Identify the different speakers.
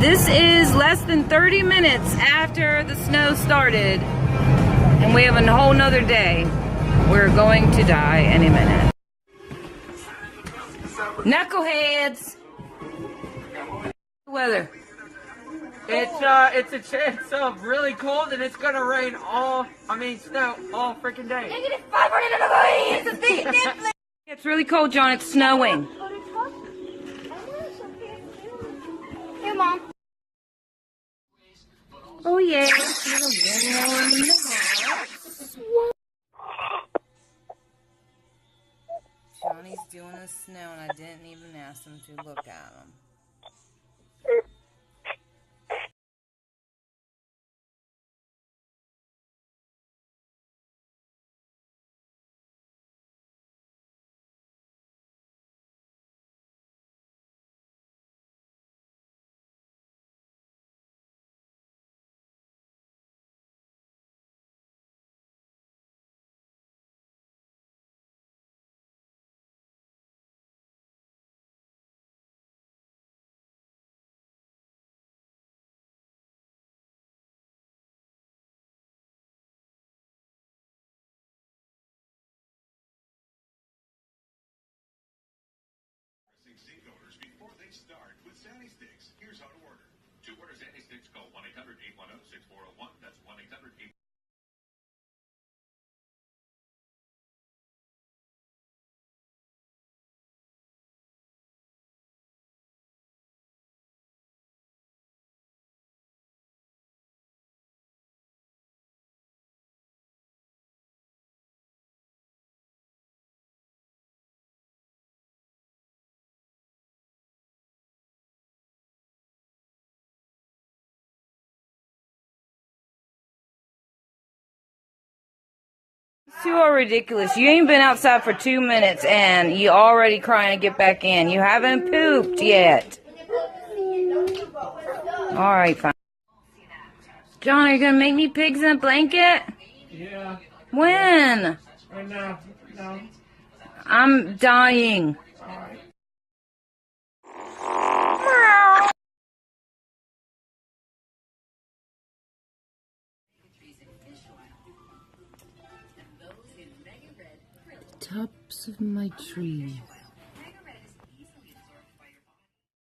Speaker 1: This is less than 30 minutes after the snow started, and we have a whole nother day. We're going to die any minute. Knuckleheads! Weather.
Speaker 2: It's a chance of really cold, and it's gonna rain snow all freaking day.
Speaker 1: It's really cold, John. It's snowing.
Speaker 3: Here, Mom.
Speaker 1: Oh, yeah. Johnny's doing the snow, and I didn't even ask him to look at him.
Speaker 4: Sink owners before they start with Sandy Sticks. Here's how to order. To order Sandy Sticks, call 1-800-810-6401. That's 1-800-810.
Speaker 1: You are ridiculous. You ain't been outside for 2 minutes, and you already crying to get back in. You haven't pooped yet. Alright, fine. John, are you going to make me pigs in a blanket?
Speaker 2: Yeah.
Speaker 1: When?
Speaker 2: Right now. No.
Speaker 1: I'm dying.
Speaker 2: Alright.
Speaker 1: Tops of my tree.